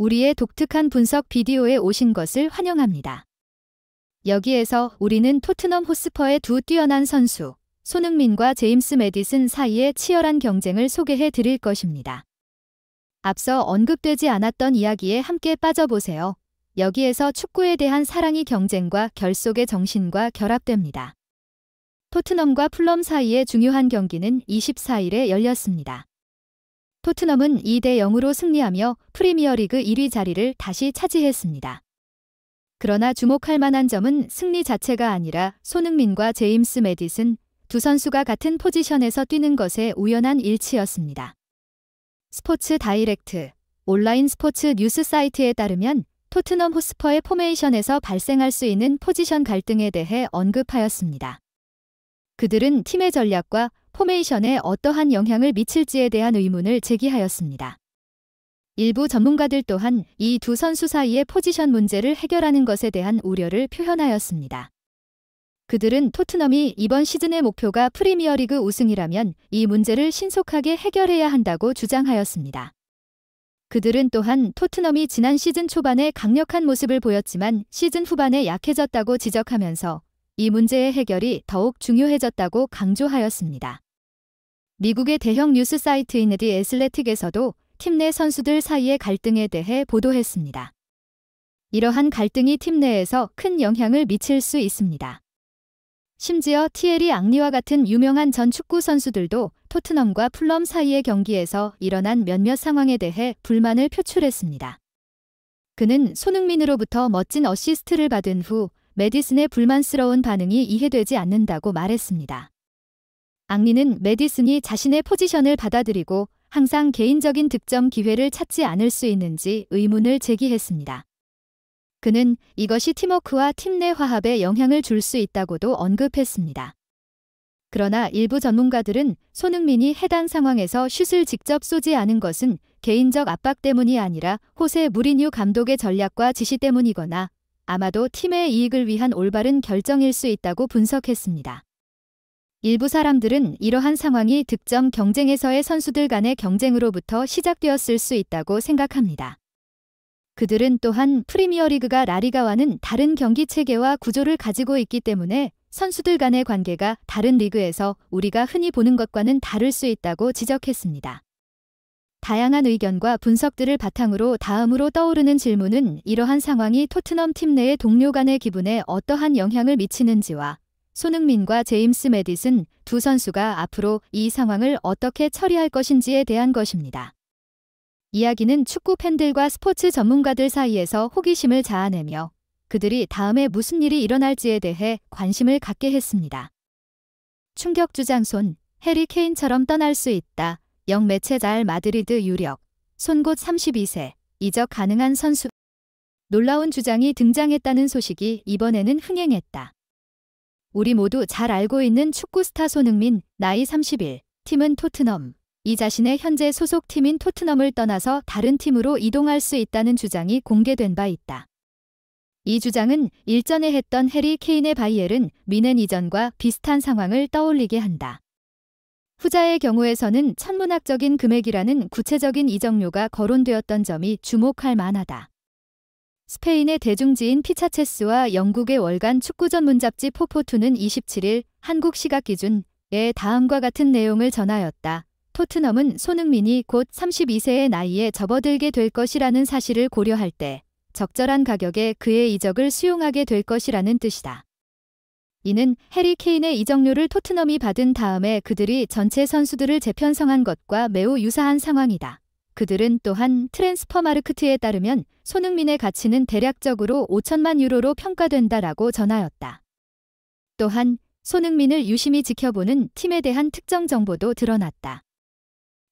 우리의 독특한 분석 비디오에 오신 것을 환영합니다. 여기에서 우리는 토트넘 호스퍼의 두 뛰어난 선수, 손흥민과 제임스 매디슨 사이의 치열한 경쟁을 소개해 드릴 것입니다. 앞서 언급되지 않았던 이야기에 함께 빠져보세요. 여기에서 축구에 대한 사랑이 경쟁과 결속의 정신과 결합됩니다. 토트넘과 풀럼 사이의 중요한 경기는 24일에 열렸습니다. 토트넘은 2대0으로 승리하며 프리미어리그 1위 자리를 다시 차지했습니다. 그러나 주목할 만한 점은 승리 자체가 아니라 손흥민과 제임스 매디슨 두 선수가 같은 포지션에서 뛰는 것의 우연한 일치였습니다. 스포츠 다이렉트, 온라인 스포츠 뉴스 사이트에 따르면 토트넘 호스퍼의 포메이션에서 발생할 수 있는 포지션 갈등에 대해 언급하였습니다. 그들은 팀의 전략과 포메이션에 어떠한 영향을 미칠지에 대한 의문을 제기하였습니다. 일부 전문가들 또한 이 두 선수 사이의 포지션 문제를 해결하는 것에 대한 우려를 표현하였습니다. 그들은 토트넘이 이번 시즌의 목표가 프리미어리그 우승이라면 이 문제를 신속하게 해결해야 한다고 주장하였습니다. 그들은 또한 토트넘이 지난 시즌 초반에 강력한 모습을 보였지만 시즌 후반에 약해졌다고 지적하면서 이 문제의 해결이 더욱 중요해졌다고 강조하였습니다. 미국의 대형 뉴스 사이트인 디 애슬레틱에서도 팀 내 선수들 사이의 갈등에 대해 보도했습니다. 이러한 갈등이 팀 내에서 큰 영향을 미칠 수 있습니다. 심지어 티에리 앙리와 같은 유명한 전 축구 선수들도 토트넘과 풀럼 사이의 경기에서 일어난 몇몇 상황에 대해 불만을 표출했습니다. 그는 손흥민으로부터 멋진 어시스트를 받은 후 매디슨의 불만스러운 반응이 이해되지 않는다고 말했습니다. 앙리는 매디슨이 자신의 포지션을 받아들이고 항상 개인적인 득점 기회를 찾지 않을 수 있는지 의문을 제기했습니다. 그는 이것이 팀워크와 팀 내 화합에 영향을 줄 수 있다고도 언급했습니다. 그러나 일부 전문가들은 손흥민이 해당 상황에서 슛을 직접 쏘지 않은 것은 개인적 압박 때문이 아니라 호세 무리뉴 감독의 전략과 지시 때문이거나 아마도 팀의 이익을 위한 올바른 결정일 수 있다고 분석했습니다. 일부 사람들은 이러한 상황이 득점 경쟁에서의 선수들 간의 경쟁으로부터 시작되었을 수 있다고 생각합니다. 그들은 또한 프리미어리그가 라리가와는 다른 경기 체계와 구조를 가지고 있기 때문에 선수들 간의 관계가 다른 리그에서 우리가 흔히 보는 것과는 다를 수 있다고 지적했습니다. 다양한 의견과 분석들을 바탕으로 다음으로 떠오르는 질문은 이러한 상황이 토트넘 팀 내의 동료 간의 기분에 어떠한 영향을 미치는지와 손흥민과 제임스 매디슨 두 선수가 앞으로 이 상황을 어떻게 처리할 것인지에 대한 것입니다. 이야기는 축구 팬들과 스포츠 전문가들 사이에서 호기심을 자아내며 그들이 다음에 무슨 일이 일어날지에 대해 관심을 갖게 했습니다. 충격 주장손, 해리 케인처럼 떠날 수 있다. 영매체 마드리드 유력, 손 곧 32세, 이적 가능한 선수. 놀라운 주장이 등장했다는 소식이 이번에는 흥행했다. 우리 모두 잘 알고 있는 축구 스타 손흥민, 나이 30일, 팀은 토트넘. 이 자신의 현재 소속 팀인 토트넘을 떠나서 다른 팀으로 이동할 수 있다는 주장이 공개된 바 있다. 이 주장은 일전에 했던 해리 케인의 바이에른 뮌헨 이전과 비슷한 상황을 떠올리게 한다. 후자의 경우에서는 천문학적인 금액이라는 구체적인 이적료가 거론되었던 점이 주목할 만하다. 스페인의 대중지인 피차체스와 영국의 월간 축구 전문 잡지 포포투는 27일 한국 시각 기준에 다음과 같은 내용을 전하였다. 토트넘은 손흥민이 곧 32세의 나이에 접어들게 될 것이라는 사실을 고려할 때 적절한 가격에 그의 이적을 수용하게 될 것이라는 뜻이다. 이는 해리 케인의 이적료를 토트넘이 받은 다음에 그들이 전체 선수들을 재편성한 것과 매우 유사한 상황이다. 그들은 또한 트랜스퍼마르크트에 따르면 손흥민의 가치는 대략적으로 5천만 유로로 평가된다라고 전하였다. 또한 손흥민을 유심히 지켜보는 팀에 대한 특정 정보도 드러났다.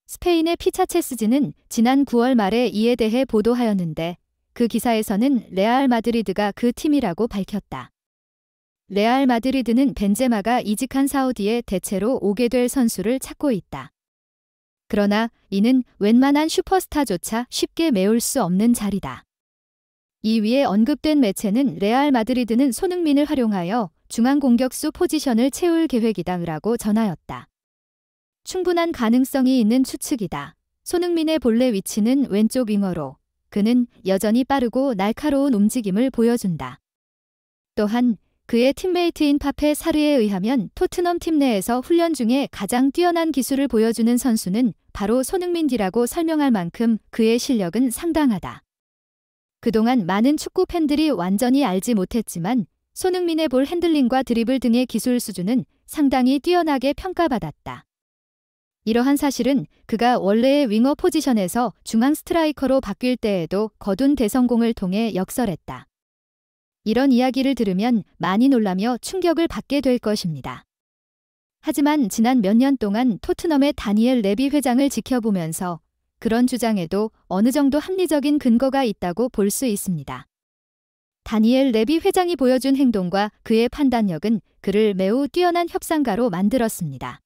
스페인의 피차체스지는 지난 9월 말에 이에 대해 보도하였는데 그 기사에서는 레알 마드리드가 그 팀이라고 밝혔다. 레알 마드리드는 벤제마가 이직한 사우디에 대체로 오게 될 선수를 찾고 있다. 그러나 이는 웬만한 슈퍼스타조차 쉽게 메울 수 없는 자리다. 이 위에 언급된 매체는 레알 마드리드는 손흥민을 활용하여 중앙 공격수 포지션을 채울 계획이다라고 전하였다. 충분한 가능성이 있는 추측이다. 손흥민의 본래 위치는 왼쪽 윙어로 그는 여전히 빠르고 날카로운 움직임을 보여준다. 또한 그의 팀메이트인 파페 사르에 의하면 토트넘 팀 내에서 훈련 중에 가장 뛰어난 기술을 보여주는 선수는 바로 손흥민이라고 설명할 만큼 그의 실력은 상당하다. 그동안 많은 축구 팬들이 완전히 알지 못했지만 손흥민의 볼 핸들링과 드리블 등의 기술 수준은 상당히 뛰어나게 평가받았다. 이러한 사실은 그가 원래의 윙어 포지션에서 중앙 스트라이커로 바뀔 때에도 거둔 대성공을 통해 역설했다. 이런 이야기를 들으면 많이 놀라며 충격을 받게 될 것입니다. 하지만 지난 몇 년 동안 토트넘의 다니엘 레비 회장을 지켜보면서 그런 주장에도 어느 정도 합리적인 근거가 있다고 볼 수 있습니다. 다니엘 레비 회장이 보여준 행동과 그의 판단력은 그를 매우 뛰어난 협상가로 만들었습니다.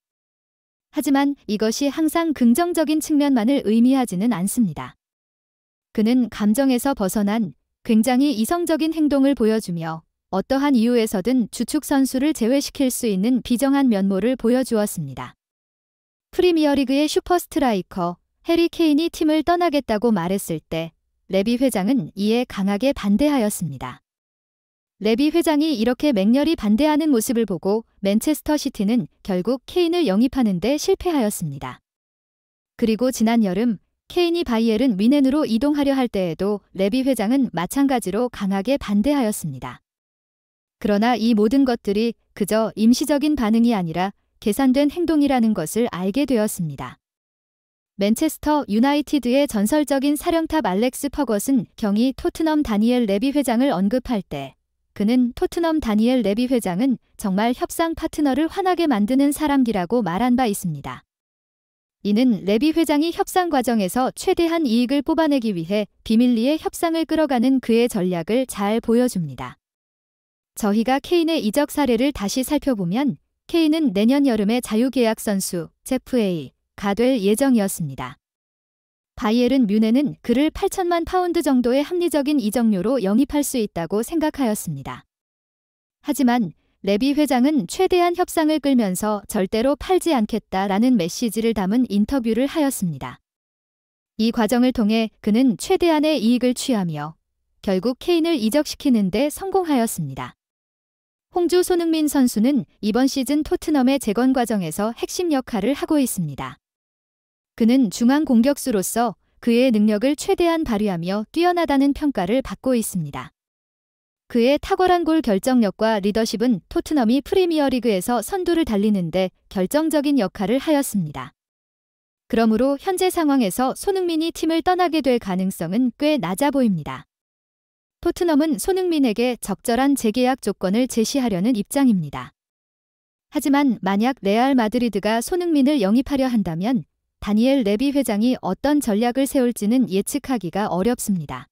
하지만 이것이 항상 긍정적인 측면만을 의미하지는 않습니다. 그는 감정에서 벗어난 굉장히 이성적인 행동을 보여주며 어떠한 이유에서든 주축 선수를 제외시킬 수 있는 비정한 면모를 보여주었습니다. 프리미어리그의 슈퍼스트라이커 해리 케인이 팀을 떠나겠다고 말했을 때 레비 회장은 이에 강하게 반대하였습니다. 레비 회장이 이렇게 맹렬히 반대하는 모습을 보고 맨체스터 시티는 결국 케인을 영입하는 데 실패하였습니다. 그리고 지난 여름 케인이 바이에른 뮌헨으로 이동하려 할 때에도 레비 회장은 마찬가지로 강하게 반대하였습니다. 그러나 이 모든 것들이 그저 임시적인 반응이 아니라 계산된 행동이라는 것을 알게 되었습니다. 맨체스터 유나이티드의 전설적인 사령탑 알렉스 퍼거슨 경이 토트넘 다니엘 레비 회장을 언급할 때 그는 토트넘 다니엘 레비 회장은 정말 협상 파트너를 화나게 만드는 사람이라고 말한 바 있습니다. 이는 레비 회장이 협상 과정에서 최대한 이익을 뽑아내기 위해 비밀리에 협상을 끌어가는 그의 전략을 잘 보여줍니다. 저희가 케인의 이적 사례를 다시 살펴보면 케인은 내년 여름에 자유계약 선수 제프A가 될 예정이었습니다. 바이에른 뮌헨은 그를 8천만 파운드 정도의 합리적인 이적료로 영입할 수 있다고 생각하였습니다. 하지만 레비 회장은 최대한 협상을 끌면서 절대로 팔지 않겠다라는 메시지를 담은 인터뷰를 하였습니다. 이 과정을 통해 그는 최대한의 이익을 취하며 결국 케인을 이적시키는 데 성공하였습니다. 홍주 손흥민 선수는 이번 시즌 토트넘의 재건 과정에서 핵심 역할을 하고 있습니다. 그는 중앙 공격수로서 그의 능력을 최대한 발휘하며 뛰어나다는 평가를 받고 있습니다. 그의 탁월한 골 결정력과 리더십은 토트넘이 프리미어리그에서 선두를 달리는데 결정적인 역할을 하였습니다. 그러므로 현재 상황에서 손흥민이 팀을 떠나게 될 가능성은 꽤 낮아 보입니다. 토트넘은 손흥민에게 적절한 재계약 조건을 제시하려는 입장입니다. 하지만 만약 레알 마드리드가 손흥민을 영입하려 한다면 다니엘 레비 회장이 어떤 전략을 세울지는 예측하기가 어렵습니다.